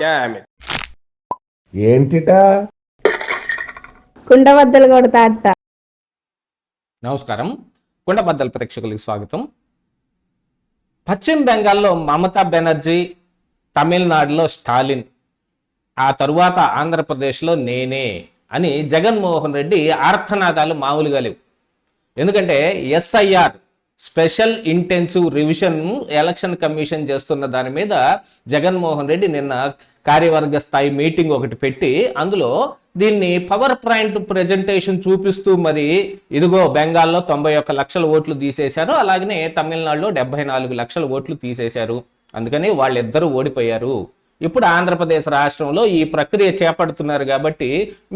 Damn it. ఏంటిటా కుండబద్దలు కొడతా అత్త. నమస్కారం, కుండబద్దల ప్రేక్షకులకు స్వాగతం. పశ్చిమ బెంగాల్లో మమతా బెనర్జీ, తమిళనాడులో స్టాలిన్, ఆ తరువాత ఆంధ్రప్రదేశ్లో నేనే అని జగన్మోహన్ రెడ్డి ఆర్తనాదాలు మామూలుగా లేవు. ఎందుకంటే SIR special intensive revision election commission చేస్తున్న దాని మీద జగన్మోహన్ రెడ్డి నిన్న కార్యవర్గ స్థాయి మీటింగ్ ఒకటి పెట్టి అందులో దీన్ని పవర్ పాయింట్ ప్రజెంటేషన్ చూపిస్తూ మరి ఇదిగో బెంగాల్లో 91 లక్షల ఓట్లు తీసేశారు, అలాగనే తమిళనాడులో 74 లక్షల ఓట్లు తీసేశారు, అందుకని వాళ్ళిద్దరూ ఓడిపోయారు. ఇప్పుడు ఆంధ్రప్రదేశ్ రాష్ట్రంలో ఈ ప్రక్రియ చేపడుతున్నారు కాబట్టి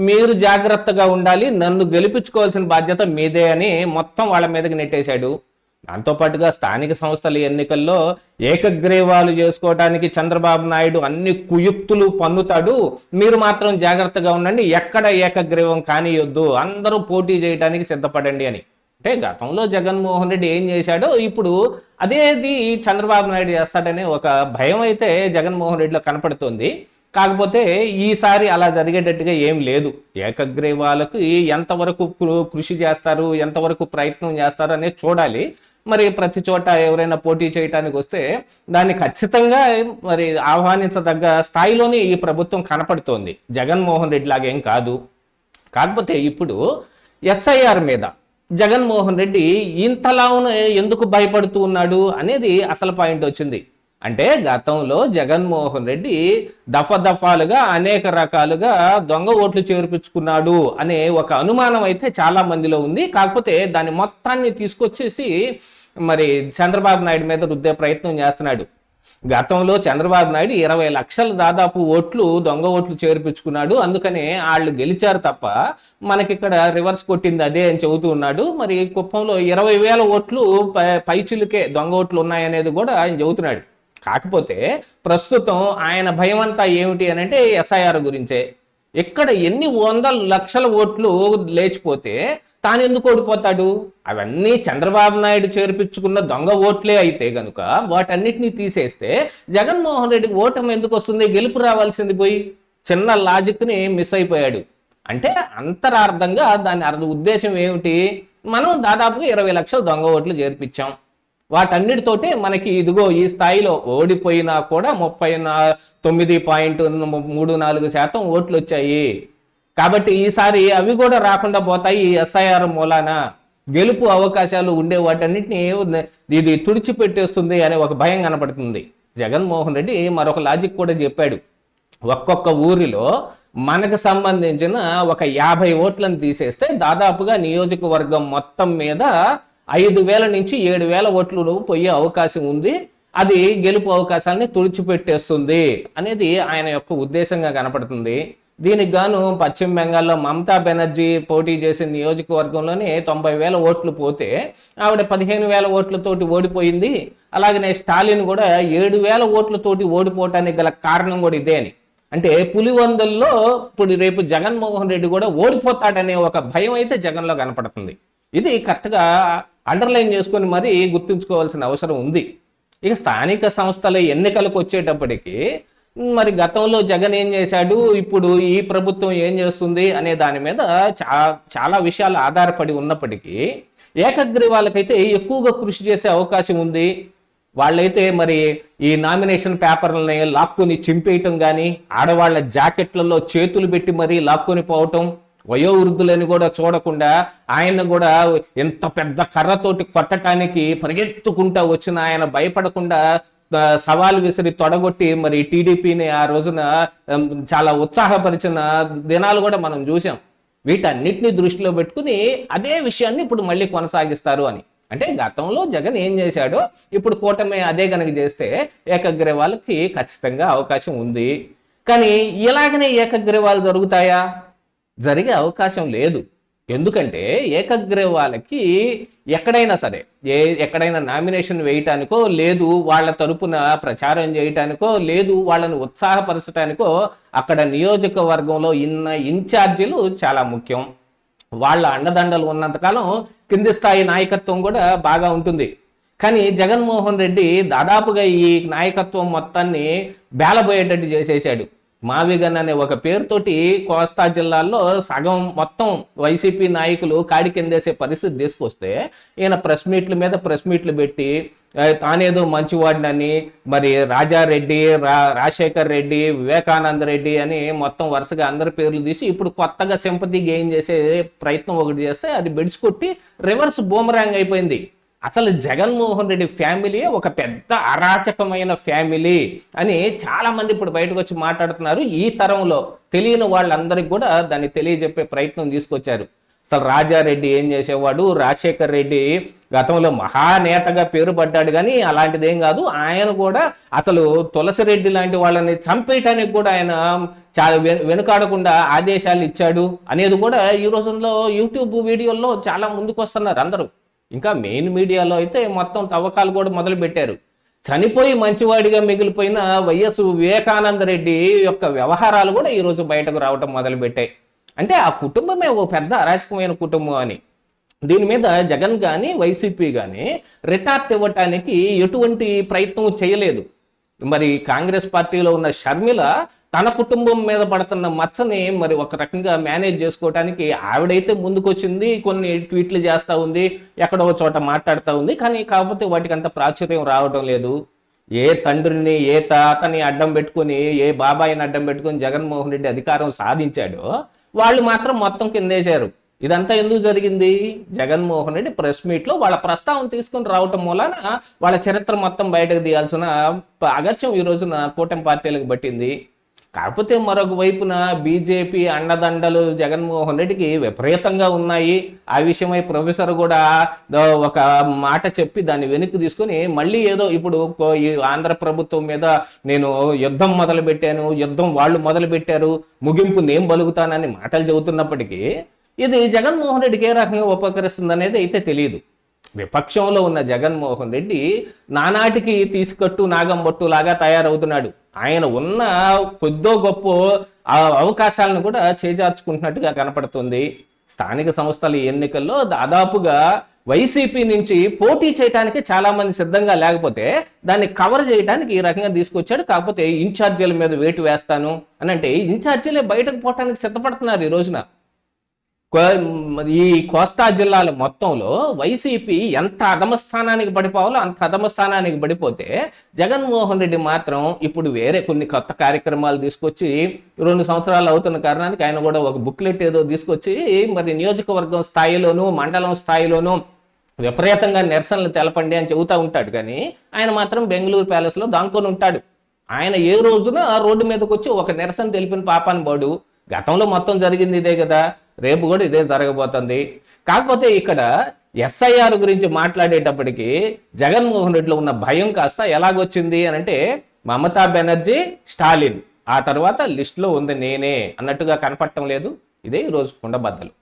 మీరు జాగ్రత్తగా ఉండాలి, నన్ను గెలిపించుకోవాల్సిన బాధ్యత మీదే అని మొత్తం వాళ్ళ మీదకి నెట్టేశాడు. దాంతోపాటుగా స్థానిక సంస్థల ఎన్నికల్లో ఏకగ్రీవాలు చేసుకోవడానికి చంద్రబాబు నాయుడు అన్ని కుయుక్తులు పన్నుతాడు, మీరు మాత్రం జాగ్రత్తగా ఉండండి, ఎక్కడ ఏకగ్రీవం కానియొద్దు, అందరూ పోటీ చేయడానికి సిద్ధపడండి అని. అంటే గతంలో జగన్మోహన్ రెడ్డి ఏం చేశాడో ఇప్పుడు అదేది చంద్రబాబు నాయుడు చేస్తాడనే ఒక భయం అయితే జగన్మోహన్ రెడ్డిలో కనపడుతుంది. కాకపోతే ఈసారి అలా జరిగేటట్టుగా ఏం లేదు. ఏకగ్రీవాలకు ఎంతవరకు కృషి చేస్తారు, ఎంతవరకు ప్రయత్నం చేస్తారు అనేది చూడాలి. మరి ప్రతి చోట ఎవరైనా పోటీ చేయడానికి వస్తే దాన్ని ఖచ్చితంగా మరి ఆహ్వానించదగ్గ స్థాయిలోనే ఈ ప్రభుత్వం కనపడుతోంది, జగన్మోహన్ రెడ్డి లాగేం కాదు. కాకపోతే ఇప్పుడు ఎస్ఐఆర్ మీద జగన్మోహన్ రెడ్డి ఇంతలావున ఎందుకు భయపడుతూ ఉన్నాడు అనేది అసలు పాయింట్ వచ్చింది. అంటే గతంలో జగన్మోహన్ రెడ్డి దఫాలుగా అనేక రకాలుగా దొంగ ఓట్లు చేర్పించుకున్నాడు అనే ఒక అనుమానం అయితే చాలా మందిలో ఉంది. కాకపోతే దాని మొత్తాన్ని తీసుకొచ్చేసి మరి చంద్రబాబు నాయుడు మీద రుద్దే ప్రయత్నం చేస్తున్నాడు. గతంలో చంద్రబాబు నాయుడు 20 లక్షల దాదాపు ఓట్లు దొంగ ఓట్లు చేర్పించుకున్నాడు, అందుకనే వాళ్ళు గెలిచారు తప్ప మనకిక్కడ రివర్స్ కొట్టింది అదే అని చెబుతూ ఉన్నాడు. మరి కుప్పంలో 20,000 ఓట్లు పైచిలుకే దొంగ ఓట్లు ఉన్నాయనేది కూడా ఆయన చెబుతున్నాడు. కాకపోతే ప్రస్తుతం ఆయన భయం అంతా ఏమిటి అని అంటే ఎస్ఐఆర్ గురించే. ఇక్కడ ఎన్ని 100 లక్షల ఓట్లు లేచిపోతే తాను ఎందుకు ఓడిపోతాడు? అవన్నీ చంద్రబాబు నాయుడు చేర్పించుకున్న దొంగ ఓట్లే అయితే గనుక వాటన్నిటినీ తీసేస్తే జగన్మోహన్ రెడ్డికి ఓటమి ఎందుకు వస్తుంది? గెలుపు రావాల్సింది పోయి చిన్న లాజిక్ని మిస్ అయిపోయాడు. అంటే అంతరార్థంగా దాని ఉద్దేశం ఏమిటి? మనం దాదాపుగా 20 లక్షల దొంగ ఓట్లు చేర్పించాం, వాటన్నిటితోటే మనకి ఇదిగో ఈ స్థాయిలో ఓడిపోయినా కూడా 39.34% ఓట్లు వచ్చాయి. కాబట్టి ఈసారి అవి కూడా రాకుండా పోతాయి. ఈ ఎస్ఐఆర్ మూలాన గెలుపు అవకాశాలు ఉండే వాటన్నిటిని ఇది తుడిచిపెట్టేస్తుంది అనే ఒక భయం కనపడుతుంది. జగన్మోహన్ రెడ్డి మరొక లాజిక్ కూడా చెప్పాడు. ఒక్కొక్క ఊరిలో మనకు సంబంధించిన ఒక 50 ఓట్లను తీసేస్తే దాదాపుగా నియోజకవర్గం మొత్తం మీద 5,000 నుంచి 7,000 ఓట్లు పోయే అవకాశం ఉంది, అది గెలుపు అవకాశాలని తుడిచిపెట్టేస్తుంది అనేది ఆయన యొక్క ఉద్దేశంగా కనపడుతుంది. దీనికి గాను పశ్చిమ బెంగాల్లో మమతా బెనర్జీ పోటీ చేసే నియోజకవర్గంలోనే 90,000 ఓట్లు పోతే ఆవిడ 15,000 ఓట్లతోటి ఓడిపోయింది. అలాగనే స్టాలిన్ కూడా 7,000 ఓట్లతోటి ఓడిపోవటానికి గల కారణం కూడా ఇదే అని. అంటే పులివందల్లో ఇప్పుడు రేపు జగన్మోహన్ రెడ్డి కూడా ఓడిపోతాడనే ఒక భయం అయితే జగన్లో కనపడుతుంది. ఇది కరెక్ట్గా అండర్లైన్ చేసుకొని మరీ గుర్తుంచుకోవాల్సిన అవసరం ఉంది. ఇక స్థానిక సంస్థల ఎన్నికలకు వచ్చేటప్పటికి మరి గతంలో జగన్ ఏం చేశాడు, ఇప్పుడు ఈ ప్రభుత్వం ఏం చేస్తుంది అనే దాని మీద చాలా విషయాలు ఆధారపడి ఉన్నప్పటికీ ఏకగ్రీవాలకైతే ఎక్కువగా కృషి చేసే అవకాశం ఉంది. వాళ్ళైతే మరి ఈ నామినేషన్ పేపర్లని లాక్కొని చింపేయటం కానీ, ఆడవాళ్ళ జాకెట్లలో చేతులు పెట్టి మరీ లాక్కొని పోవటం, వయోవృద్ధులని కూడా చూడకుండా ఆయన కూడా ఎంత పెద్ద కర్రతోటి కొట్టడానికి పరిగెత్తుకుంటా వచ్చిన ఆయన భయపడకుండా సవాల్ విసిరి తొడగొట్టి మరి టీడీపీని ఆ రోజున చాలా ఉత్సాహపరిచిన దినాలు కూడా మనం చూసాం. వీటన్నిటిని దృష్టిలో పెట్టుకుని అదే విషయాన్ని ఇప్పుడు మళ్ళీ కొనసాగిస్తారు అని. అంటే గతంలో జగన్ ఏం చేశాడో ఇప్పుడు కూటమి అదే కనుక చేస్తే ఏకగ్రీవాలకి ఖచ్చితంగా అవకాశం ఉంది. కానీ ఇలాగనే ఏకగ్రీవాలు జరుగుతాయా? జరిగే అవకాశం లేదు. ఎందుకంటే ఏకగ్రీవాలకి ఎక్కడైనా సరే ఎక్కడైనా నామినేషన్ వేయటానికో, లేదు వాళ్ళ తరపున ప్రచారం చేయటానికో, లేదు వాళ్ళని ఉత్సాహపరచడానికో అక్కడ నియోజకవర్గంలో ఇన్ఛార్జీలు చాలా ముఖ్యం. వాళ్ళ అండదండలు ఉన్నంతకాలం కింది స్థాయి నాయకత్వం కూడా బాగా ఉంటుంది. కానీ జగన్మోహన్ రెడ్డి దాదాపుగా ఈ నాయకత్వం మొత్తాన్ని బేలబోయేటట్టు చేసేసాడు. మావిగన్ అనే ఒక పేరుతోటి కోస్తా జిల్లాల్లో సగం మొత్తం వైసీపీ నాయకులు కాడి కిందేసే పరిస్థితి తీసుకొస్తే ఈయన ప్రెస్ మీట్లు పెట్టి తానేదో మంచివాడినని, మరి రాజారెడ్డి, రాజశేఖర్ రెడ్డి, వివేకానంద రెడ్డి అని మొత్తం వరుసగా అందరి పేర్లు తీసి ఇప్పుడు కొత్తగా సింపతి గెయిన్ చేసే ప్రయత్నం ఒకటి చేస్తే అది బెడిచికొట్టి రివర్స్ బూమరాంగ్ అయిపోయింది. అసలు జగన్మోహన్ రెడ్డి ఫ్యామిలీ ఒక పెద్ద అరాచకమైన ఫ్యామిలీ అని చాలా మంది ఇప్పుడు బయటకు వచ్చి మాట్లాడుతున్నారు. ఈ తరంలో తెలియని వాళ్ళందరికీ కూడా దాన్ని తెలియజెప్పే ప్రయత్నం తీసుకొచ్చారు. అసలు రాజారెడ్డి ఏం చేసేవాడు, రాజశేఖర్ రెడ్డి గతంలో మహానేతగా పేరు పడ్డాడు, కానీ అలాంటిది ఏం కాదు. ఆయన కూడా అసలు తులసిరెడ్డి లాంటి వాళ్ళని చంపేయటానికి కూడా ఆయన చాలా వెనుకాడకుండా ఆదేశాలు ఇచ్చాడు అనేది కూడా ఈ రోజుల్లో యూట్యూబ్ వీడియోల్లో చాలా ముందుకు వస్తున్నారు అందరూ. ఇంకా మెయిన్ మీడియాలో అయితే మొత్తం తవ్వకాలు కూడా మొదలు పెట్టారు. చనిపోయి మంచివాడిగా మిగిలిపోయిన వైఎస్ వివేకానంద రెడ్డి యొక్క వ్యవహారాలు కూడా ఈరోజు బయటకు రావటం మొదలుపెట్టాయి. అంటే ఆ కుటుంబమే ఓ పెద్ద అరాచకమైన కుటుంబం అని. దీని మీద జగన్ కానీ వైసీపీ కానీ రిటార్ట్ ఇవ్వటానికి ఎటువంటి ప్రయత్నం చేయలేదు. మరి కాంగ్రెస్ పార్టీలో ఉన్న షర్మిల తన కుటుంబం మీద పడుతున్న మచ్చని మరి ఒక రకంగా మేనేజ్ చేసుకోవటానికి ఆవిడైతే ముందుకొచ్చింది, కొన్ని ట్వీట్లు చేస్తూ ఉంది, ఎక్కడో చోట మాట్లాడుతూ ఉంది. కానీ కాకపోతే వాటికి అంత ప్రాచుర్యం రావడం లేదు. ఏ తండ్రిని, ఏ తాతని అడ్డం పెట్టుకుని, ఏ బాబాయిని అడ్డం పెట్టుకుని జగన్మోహన్ రెడ్డి అధికారం సాధించాడో వాళ్ళు మాత్రం మొత్తం కిందేశారు. ఇదంతా ఎందుకు జరిగింది? జగన్మోహన్ రెడ్డి ప్రెస్ మీట్లో వాళ్ళ ప్రస్తావన తీసుకుని రావటం మూలాన వాళ్ళ చరిత్ర మొత్తం బయటకు తీయాల్సిన అగత్యం ఈ రోజున కూటమి పార్టీలకు పట్టింది. కాకపోతే మరొక వైపున బీజేపీ అండదండలు జగన్మోహన్ రెడ్డికి విపరీతంగా ఉన్నాయి. ఆ విషయమై ప్రొఫెసర్ కూడా ఒక మాట చెప్పి దాన్ని వెనక్కి తీసుకొని మళ్ళీ ఏదో ఇప్పుడు ఈ ఆంధ్ర ప్రభుత్వం మీద నేను యుద్ధం మొదలు పెట్టాను, యుద్ధం వాళ్ళు మొదలు పెట్టారు, ముగింపు నేను బలుగుతానని మాటలు చెబుతున్నప్పటికీ ఇది జగన్మోహన్ రెడ్డికి ఏ రకంగా ఉపకరిస్తుంది అనేది అయితే తెలియదు. విపక్షంలో ఉన్న జగన్మోహన్ రెడ్డి నానాటికి తీసుకట్టు నాగంబట్టు లాగా తయారవుతున్నాడు. ఆయన ఉన్న కొద్దో గొప్ప అవకాశాలను కూడా చేజార్చుకుంటున్నట్టుగా కనపడుతుంది. స్థానిక సంస్థల ఎన్నికల్లో దాదాపుగా వైసీపీ నుంచి పోటీ చేయడానికి చాలా మంది సిద్ధంగా లేకపోతే దాన్ని కవర్ చేయడానికి ఈ రకంగా తీసుకొచ్చాడు. కాకపోతే ఇన్ఛార్జీల మీద వేటు వేస్తాను అని అంటే ఇన్ఛార్జీలే బయటకు పోవటానికి సిద్ధపడుతున్నారు ఈ రోజున. ఈ కోస్తా జిల్లాల మొత్తంలో వైసీపీ ఎంత అధమస్థానానికి పడిపోవాలో అంత అధమస్థానానికి పడిపోతే జగన్మోహన్ రెడ్డి మాత్రం ఇప్పుడు వేరే కొన్ని కొత్త కార్యక్రమాలు తీసుకొచ్చి 2 సంవత్సరాలు అవుతున్న కారణానికి ఆయన కూడా ఒక బుక్లెట్ ఏదో తీసుకొచ్చి మరి నియోజకవర్గం స్థాయిలోనూ మండలం స్థాయిలోనూ విపరీతంగా నిరసనలు తెలపండి అని చెబుతూ ఉంటాడు. కానీ ఆయన మాత్రం బెంగళూరు ప్యాలెస్లో దాంకొని ఉంటాడు. ఆయన ఏ రోజున రోడ్డు మీదకి వచ్చి ఒక నిరసన తెలిపిన పాపాను బాడు. గతంలో మొత్తం జరిగింది ఇదే కదా, రేపు కూడా ఇదే జరగబోతుంది. కాకపోతే ఇక్కడ ఎస్ఐఆర్ గురించి మాట్లాడేటప్పటికీ జగన్మోహన్ రెడ్డిలో ఉన్న భయం కాస్త ఎలాగొచ్చింది అని అంటే మమతా బెనర్జీ, స్టాలిన్, ఆ తర్వాత లిస్టులో ఉంది నేనే అన్నట్టుగా కనపడటం లేదు. ఇదే ఈరోజు కుండబద్దలు.